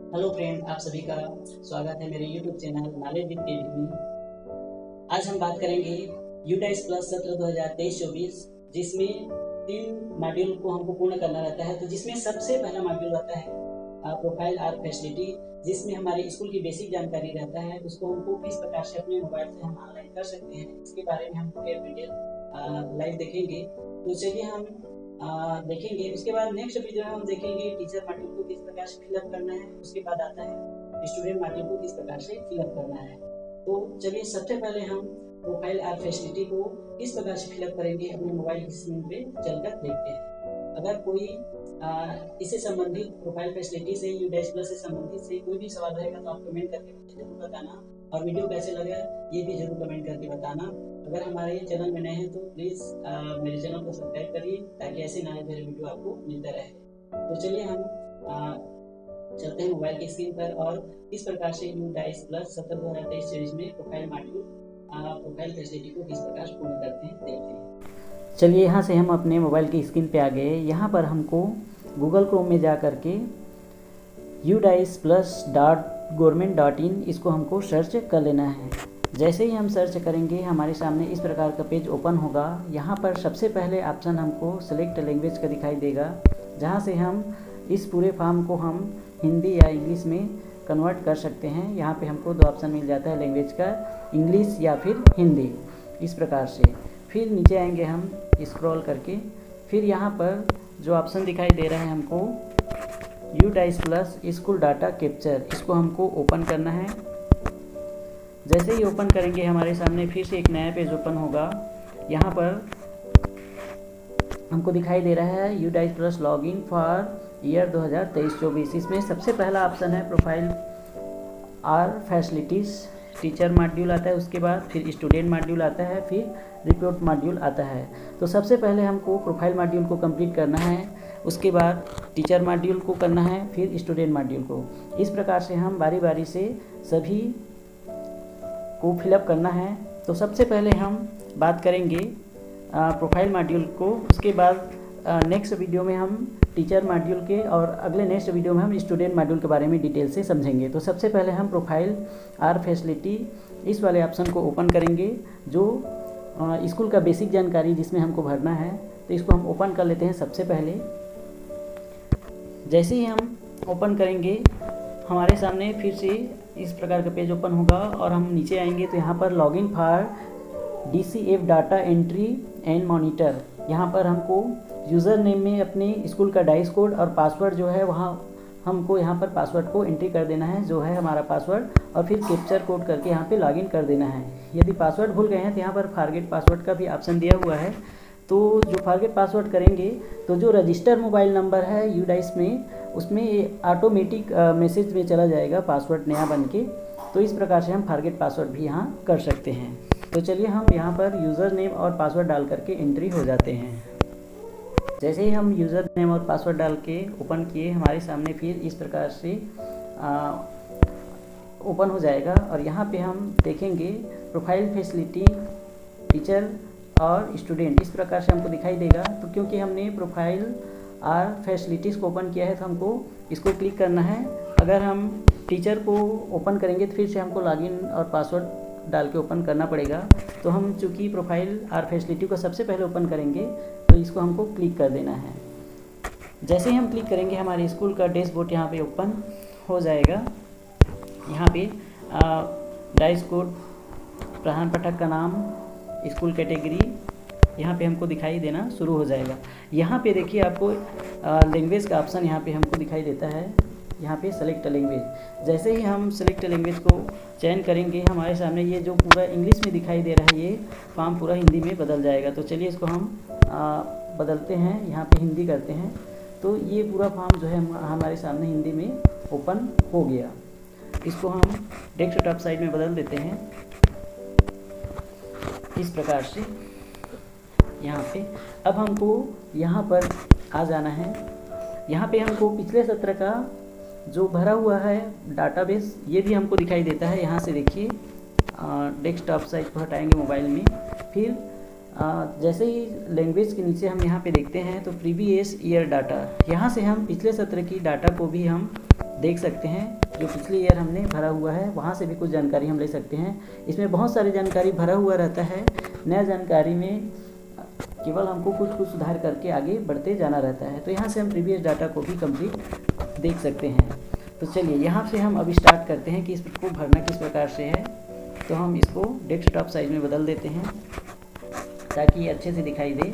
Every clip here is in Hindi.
हेलो फ्रेंड, आप सभी का स्वागत है मेरे यूट्यूब चैनल नॉलेज विद केवी में। आज हम बात करेंगे यूडाइस प्लस सत्र 2023-24, जिसमें 3 मॉड्यूल को हमको पूर्ण करना रहता है। तो जिसमें सबसे पहला मॉड्यूल आता है प्रोफाइल आर फैसिलिटी, जिसमें हमारे स्कूल की बेसिक जानकारी रहता है। उसको हमको किस प्रकार से अपने मोबाइल से हम ऑनलाइन कर सकते हैं, इसके बारे में हम पूरे डिटेल लाइव देखेंगे। तो चलिए हम देखेंगे। उसके बाद नेक्स्ट वीडियो में हम देखेंगे टीचर मॉड्यूल को किस प्रकार से फिलअप करना है। उसके बाद आता है स्टूडेंट मॉड्यूल को किस प्रकार से फिलअप करना है। तो चलिए सबसे पहले हम प्रोफाइल आर फैसिलिटी को किस प्रकार से फिलअप करेंगे अपने मोबाइल की स्क्रीन पे चलकर देखते हैं। अगर कोई इससे संबंधित प्रोफाइल फैसिलिटी से यूडाइस प्लस से संबंधित से कोई भी सवाल रहेगा तो आप कमेंट करके मुझे जरूर बताना, और वीडियो कैसे लगा ये भी जरूर कमेंट करके बताना। अगर हमारे चैनल में नए हैं तो प्लीज़ मेरे चैनल को सब्सक्राइब करिए, ताकि ऐसे नए नए वीडियो आपको मिलते रहे। तो चलिए हम चलते हैं मोबाइल की स्क्रीन पर और किस प्रकार से यूडाइस प्लस सत्र 2023 सीरीज में प्रोफाइल मॉड्यूल प्रोफाइल फैसिलिटी को किस प्रकार पूर्ण करते हैं देखते हैं। चलिए यहाँ से हम अपने मोबाइल की स्क्रीन पे आ गए। यहाँ पर हमको गूगल क्रोम में जा कर के udaisplus.government.in इसको हमको सर्च कर लेना है। जैसे ही हम सर्च करेंगे हमारे सामने इस प्रकार का पेज ओपन होगा। यहाँ पर सबसे पहले ऑप्शन हमको सेलेक्ट लैंग्वेज का दिखाई देगा, जहाँ से हम इस पूरे फॉर्म को हम हिंदी या इंग्लिश में कन्वर्ट कर सकते हैं। यहाँ पे हमको 2 ऑप्शन मिल जाता है लैंग्वेज का, इंग्लिश या फिर हिंदी, इस प्रकार से। फिर नीचे आएंगे हम स्क्रॉल करके, फिर यहाँ पर जो ऑप्शन दिखाई दे रहा है हमको UDISE plus school data capture, इसको हमको ओपन करना है। जैसे ही ओपन करेंगे हमारे सामने फिर से एक नया पेज ओपन होगा। यहाँ पर हमको दिखाई दे रहा है UDISE plus login for year 2023-24। इसमें सबसे पहला ऑप्शन है profile or facilities, teacher module आता है, उसके बाद फिर स्टूडेंट मॉड्यूल आता है, फिर रिपोर्ट मॉड्यूल आता है। तो सबसे पहले हमको प्रोफाइल मॉड्यूल को कंप्लीट करना है, उसके बाद टीचर मॉड्यूल को करना है, फिर स्टूडेंट मॉड्यूल को। इस प्रकार से हम बारी बारी से सभी को फिलअप करना है। तो सबसे पहले हम बात करेंगे प्रोफाइल मॉड्यूल को, उसके बाद नेक्स्ट वीडियो में हम टीचर मॉड्यूल के, और अगले नेक्स्ट वीडियो में हम स्टूडेंट मॉड्यूल के बारे में डिटेल से समझेंगे। तो सबसे पहले हम प्रोफाइल आर फैसिलिटी इस वाले ऑप्शन को ओपन करेंगे, जो स्कूल का बेसिक जानकारी जिसमें हमको भरना है। तो इसको हम ओपन कर लेते हैं सबसे पहले। जैसे ही हम ओपन करेंगे हमारे सामने फिर से इस प्रकार का पेज ओपन होगा, और हम नीचे आएंगे तो यहाँ पर login for DCF data entry and monitor, यहाँ पर हमको यूज़र नेम में अपने स्कूल का डाइस कोड और पासवर्ड जो है वहाँ हमको यहाँ पर पासवर्ड को एंट्री कर देना है, जो है हमारा पासवर्ड, और फिर कैप्चर कोड करके यहाँ पे लॉगिन कर देना है। यदि पासवर्ड भूल गए हैं तो यहाँ पर फॉरगेट पासवर्ड का भी ऑप्शन दिया हुआ है। तो जो फॉरगेट पासवर्ड करेंगे तो जो रजिस्टर मोबाइल नंबर है यूडाइस में, उसमें ऑटोमेटिक मैसेज में चला जाएगा पासवर्ड नया बन के। तो इस प्रकार से हम फॉरगेट पासवर्ड भी यहाँ कर सकते हैं। तो चलिए हम यहाँ पर यूज़र नेम और पासवर्ड डाल करके एंट्री हो जाते हैं। जैसे ही हम यूज़र नेम और पासवर्ड डाल के ओपन किए, हमारे सामने फिर इस प्रकार से ओपन हो जाएगा, और यहाँ पे हम देखेंगे प्रोफाइल फैसिलिटी टीचर और स्टूडेंट, इस प्रकार से हमको दिखाई देगा। तो क्योंकि हमने प्रोफाइल आर फैसिलिटीज़ को ओपन किया है तो हमको इसको क्लिक करना है। अगर हम टीचर को ओपन करेंगे तो फिर से हमको लॉगिन और पासवर्ड डाल के ओपन करना पड़ेगा। तो हम चूँकि प्रोफाइल आर फैसिलिटी को सबसे पहले ओपन करेंगे तो इसको हमको क्लिक कर देना है। जैसे ही हम क्लिक करेंगे हमारे स्कूल का डैशबोर्ड यहाँ पे ओपन हो जाएगा। यहाँ पे डाइस कोड, प्रधान पाठक का नाम, स्कूल कैटेगरी यहाँ पे हमको दिखाई देना शुरू हो जाएगा। यहाँ पे देखिए आपको लैंग्वेज का ऑप्शन यहाँ पे हमको दिखाई देता है, यहाँ पे सेलेक्ट लैंग्वेज। जैसे ही हम सेलेक्ट लैंग्वेज को चयन करेंगे हमारे सामने ये जो पूरा इंग्लिश में दिखाई दे रहा है ये फॉर्म पूरा हिंदी में बदल जाएगा। तो चलिए इसको हम बदलते हैं, यहाँ पे हिंदी करते हैं। तो ये पूरा फॉर्म जो है हमारे सामने हिंदी में ओपन हो गया। इसको हम डेस्कटॉप साइड में बदल देते हैं इस प्रकार से। यहाँ पे अब हमको यहाँ पर आ जाना है। यहाँ पे हमको पिछले सत्र का जो भरा हुआ है डाटाबेस ये भी हमको दिखाई देता है। यहाँ से देखिए डेस्कटॉप साइड को हटाएंगे मोबाइल में, फिर जैसे ही लैंग्वेज के नीचे हम यहाँ पे देखते हैं तो प्रीवियस ईयर डाटा, यहाँ से हम पिछले सत्र की डाटा को भी हम देख सकते हैं जो पिछले ईयर हमने भरा हुआ है, वहाँ से भी कुछ जानकारी हम ले सकते हैं। इसमें बहुत सारी जानकारी भरा हुआ रहता है। नया जानकारी में केवल हमको कुछ सुधार करके आगे बढ़ते जाना रहता है। तो यहाँ से हम प्रीवियस डाटा को भी कंप्लीट देख सकते हैं। तो चलिए यहाँ से हम अब स्टार्ट करते हैं कि इसको भरना किस प्रकार से है। तो हम इसको डेस्कटॉप साइज में बदल देते हैं ताकि ये अच्छे से दिखाई दे।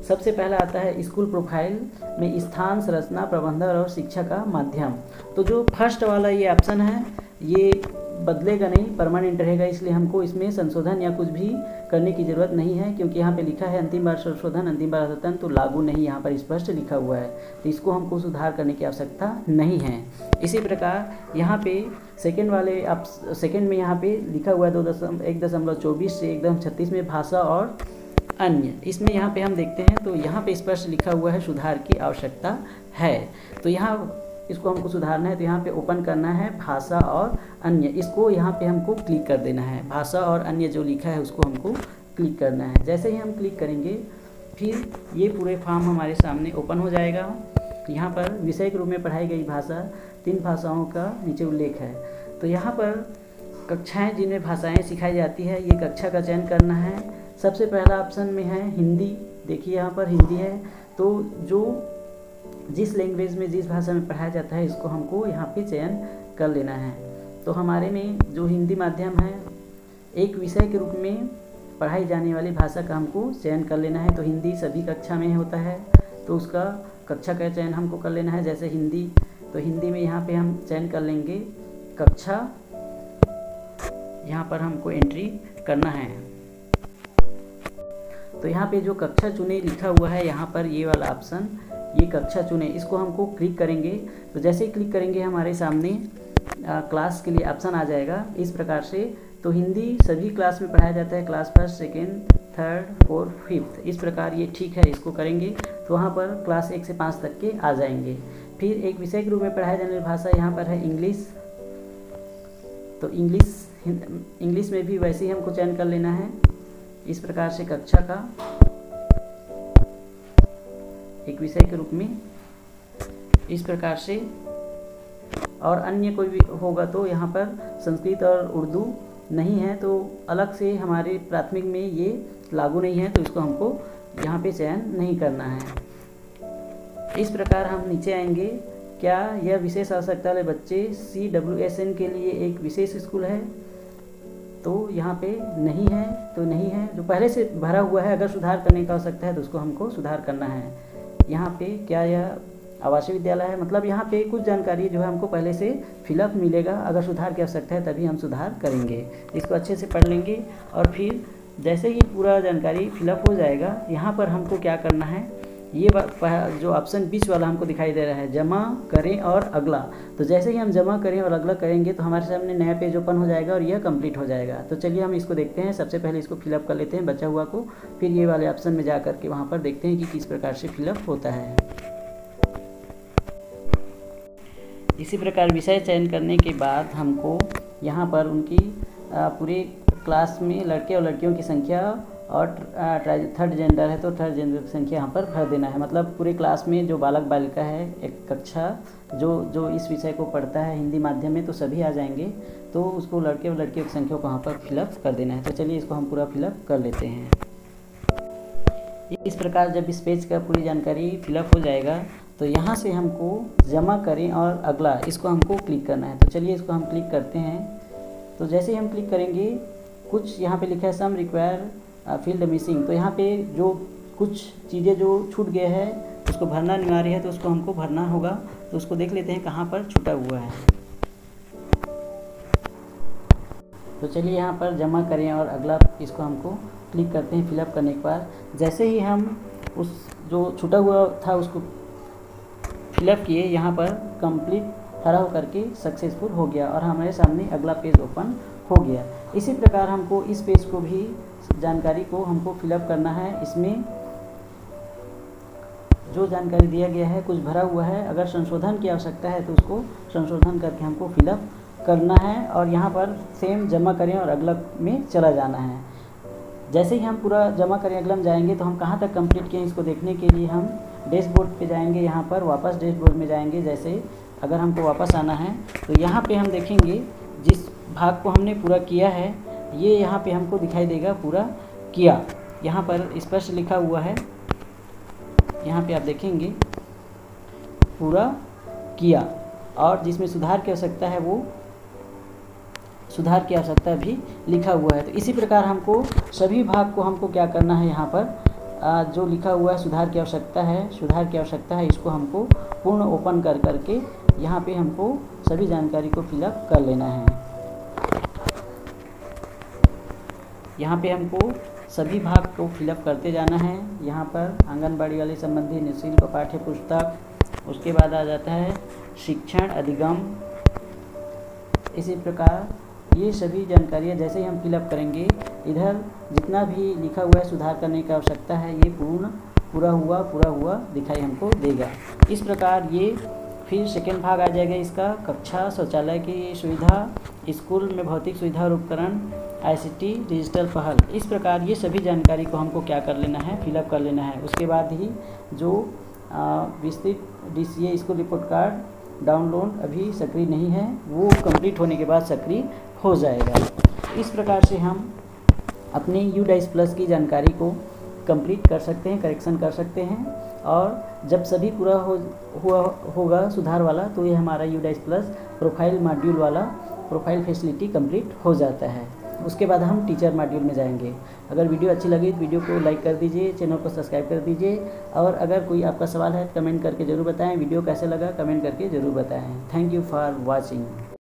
सबसे पहला आता है स्कूल प्रोफाइल में स्थान, संरचना, प्रबंधन और शिक्षा का माध्यम। तो जो फर्स्ट वाला ये ऑप्शन है ये बदलेगा नहीं, परमानेंट रहेगा, इसलिए हमको इसमें संशोधन या कुछ भी करने की ज़रूरत नहीं है, क्योंकि यहाँ पे लिखा है अंतिम बार संशोधन, अंतिम बार अद्यतन, तो लागू नहीं यहाँ पर स्पष्ट लिखा हुआ है। तो इसको हमको सुधार करने की आवश्यकता नहीं है। इसी प्रकार यहाँ पे सेकेंड वाले सेकेंड में यहाँ पे लिखा हुआ है 1.24 से 1.36 में भाषा और अन्य। इसमें यहाँ पे हम देखते हैं तो यहाँ पे स्पष्ट लिखा हुआ है सुधार की आवश्यकता है। तो यहाँ इसको हमको सुधारना है, तो यहाँ पे ओपन करना है भाषा और अन्य, इसको यहाँ पे हमको क्लिक कर देना है। भाषा और अन्य जो लिखा है उसको हमको क्लिक करना है। जैसे ही हम क्लिक करेंगे फिर ये पूरे फॉर्म हमारे सामने ओपन हो जाएगा। यहाँ पर विषय के रूप में पढ़ाई गई भाषा 3 भाषाओं का नीचे उल्लेख है। तो यहाँ पर कक्षाएँ जिनमें भाषाएँ सिखाई जाती है, ये कक्षा का चयन करना है। सबसे पहला ऑप्शन में है हिंदी। देखिए यहाँ पर हिंदी है, तो जो जिस लैंग्वेज में जिस भाषा में पढ़ाया जाता है इसको हमको यहाँ पे चयन कर लेना है। तो हमारे में जो हिंदी माध्यम है, एक विषय के रूप में पढ़ाई जाने वाली भाषा का हमको चयन कर लेना है। तो हिंदी सभी कक्षा में होता है, तो उसका कक्षा का चयन हमको कर लेना है। जैसे हिंदी, तो हिंदी में यहाँ पे हम चयन कर लेंगे कक्षा, यहाँ पर हमको एंट्री करना है। तो यहाँ पे जो कक्षा चुने लिखा हुआ है, यहाँ पर ये वाला ऑप्शन, ये कक्षा चुने, इसको हमको क्लिक करेंगे। तो जैसे ही क्लिक करेंगे हमारे सामने क्लास के लिए ऑप्शन आ जाएगा इस प्रकार से। तो हिंदी सभी क्लास में पढ़ाया जाता है, क्लास 1, 2, 3, 4, 5, इस प्रकार ये ठीक है, इसको करेंगे तो वहाँ पर क्लास 1 से 5 तक के आ जाएंगे। फिर एक विषय के रूप में पढ़ाया जाने वाली भाषा यहाँ पर है इंग्लिश। तो इंग्लिश में भी वैसे ही हमको चयन कर लेना है इस प्रकार से, कक्षा का एक विषय के रूप में इस प्रकार से। और अन्य कोई भी होगा तो यहाँ पर संस्कृत और उर्दू नहीं है, तो अलग से हमारे प्राथमिक में ये लागू नहीं है, तो इसको हमको यहाँ पे चयन नहीं करना है। इस प्रकार हम नीचे आएंगे। क्या यह विशेष आवश्यकता वाले बच्चे CWSN के लिए एक विशेष स्कूल है? तो यहाँ पे नहीं है, तो नहीं है। जो पहले से भरा हुआ है, अगर सुधार करने की आवश्यकता है तो उसको हमको सुधार करना है। यहाँ पे क्या यह आवासीय विद्यालय है, मतलब यहाँ पे कुछ जानकारी जो है हमको पहले से फिलअप मिलेगा। अगर सुधार की आवश्यकता है तभी हम सुधार करेंगे। इसको अच्छे से पढ़ लेंगे और फिर जैसे ही पूरा जानकारी फिलअप हो जाएगा, यहाँ पर हमको क्या करना है, ये जो ऑप्शन बीच वाला हमको दिखाई दे रहा है, जमा करें और अगला। तो जैसे ही हम जमा करें और अगला करेंगे तो हमारे सामने नया पेज ओपन हो जाएगा और यह कंप्लीट हो जाएगा। तो चलिए हम इसको देखते हैं। सबसे पहले इसको फिलअप कर लेते हैं बचा हुआ को, फिर ये वाले ऑप्शन में जा करके वहाँ पर देखते हैं कि किस प्रकार से फिलअप होता है। इसी प्रकार विषय चयन करने के बाद हमको यहाँ पर उनकी पूरे क्लास में लड़के और लड़कियों की संख्या और थर्ड जेंडर है तो थर्ड जेंडर की संख्या यहाँ पर भर देना है। मतलब पूरे क्लास में जो बालक बालिका है, एक कक्षा जो इस विषय को पढ़ता है हिंदी माध्यम में, तो सभी आ जाएंगे। तो उसको लड़के और लड़कियों की संख्या को वहाँ पर फिलअप कर देना है। तो चलिए इसको हम पूरा फिलअप कर लेते हैं। इस प्रकार जब इस पेज का पूरी जानकारी फिलअप हो जाएगा तो यहाँ से हमको जमा करें और अगला, इसको हमको क्लिक करना है। तो चलिए इसको हम क्लिक करते हैं। तो जैसे ही हम क्लिक करेंगे, कुछ यहाँ पे लिखा है सम रिक्वायर फील्ड मिसिंग। तो यहाँ पे जो कुछ चीज़ें जो छूट गए हैं उसको भरना अनिवार्य है, तो उसको हमको भरना होगा। तो उसको देख लेते हैं कहाँ पर छूटा हुआ है। तो चलिए यहाँ पर जमा करें और अगला, इसको हमको क्लिक करते हैं। फिलअप करने के बाद जैसे ही हम उस जो छूटा हुआ था उसको फिलअप किए, यहाँ पर कंप्लीट हरा होकर के सक्सेसफुल हो गया और हमारे सामने अगला पेज ओपन हो गया। इसी प्रकार हमको इस पेज को भी जानकारी को हमको फिलअप करना है। इसमें जो जानकारी दिया गया है कुछ भरा हुआ है, अगर संशोधन की आवश्यकता है तो उसको संशोधन करके हमको फिलअप करना है। और यहाँ पर सेम जमा करें और अगला में चला जाना है। जैसे ही हम पूरा जमा करें अगला में जाएंगे तो हम कहाँ तक कंप्लीट किए इसको देखने के लिए हम डैशबोर्ड पे जाएंगे। यहाँ पर वापस डैशबोर्ड में जाएंगे। जैसे अगर हमको वापस आना है तो यहाँ पे हम देखेंगे जिस भाग को हमने पूरा किया है ये यहाँ पे हमको दिखाई देगा पूरा किया। यहाँ पर स्पष्ट लिखा हुआ है, यहाँ पे आप देखेंगे पूरा किया, और जिसमें सुधार की आवश्यकता है वो सुधार की आवश्यकता भी लिखा हुआ है। तो इसी प्रकार हमको सभी भाग को हमको क्या करना है, यहाँ पर जो लिखा हुआ है सुधार की आवश्यकता है, इसको हमको पूर्ण ओपन कर करके यहाँ पे हमको सभी जानकारी को फिलअप कर लेना है। यहाँ पे हमको सभी भाग को फिलअप करते जाना है। यहाँ पर आंगनबाड़ी वाले संबंधी निःशुल्क पाठ्य पुस्तक, उसके बाद आ जाता है शिक्षण अधिगम। इसी प्रकार ये सभी जानकारियाँ जैसे ही हम फिलअप करेंगे, इधर जितना भी लिखा हुआ है सुधार करने की आवश्यकता है ये पूरा हुआ दिखाई हमको देगा। इस प्रकार ये फिर सेकेंड भाग आ जाएगा इसका, कक्षा शौचालय की सुविधा, स्कूल में भौतिक सुविधा और उपकरण, ICT डिजिटल पहल। इस प्रकार ये सभी जानकारी को हमको क्या कर लेना है, फिलअप कर लेना है। उसके बाद ही जो विस्तृत DCA school report card download अभी सक्रिय नहीं है, वो कंप्लीट होने के बाद सक्रिय हो जाएगा। इस प्रकार से हम अपनी UDICE+ की जानकारी को कंप्लीट कर सकते हैं, करेक्शन कर सकते हैं, और जब सभी पूरा होगा सुधार वाला तो ये हमारा UDICE+ प्रोफाइल मॉड्यूल वाला प्रोफाइल फैसिलिटी कंप्लीट हो जाता है। उसके बाद हम टीचर मॉड्यूल में जाएंगे। अगर वीडियो अच्छी लगी तो वीडियो को लाइक कर दीजिए, चैनल को सब्सक्राइब कर दीजिए, और अगर कोई आपका सवाल है तो कमेंट करके ज़रूर बताएं। वीडियो कैसे लगा कमेंट करके ज़रूर बताएं। Thank you for watching.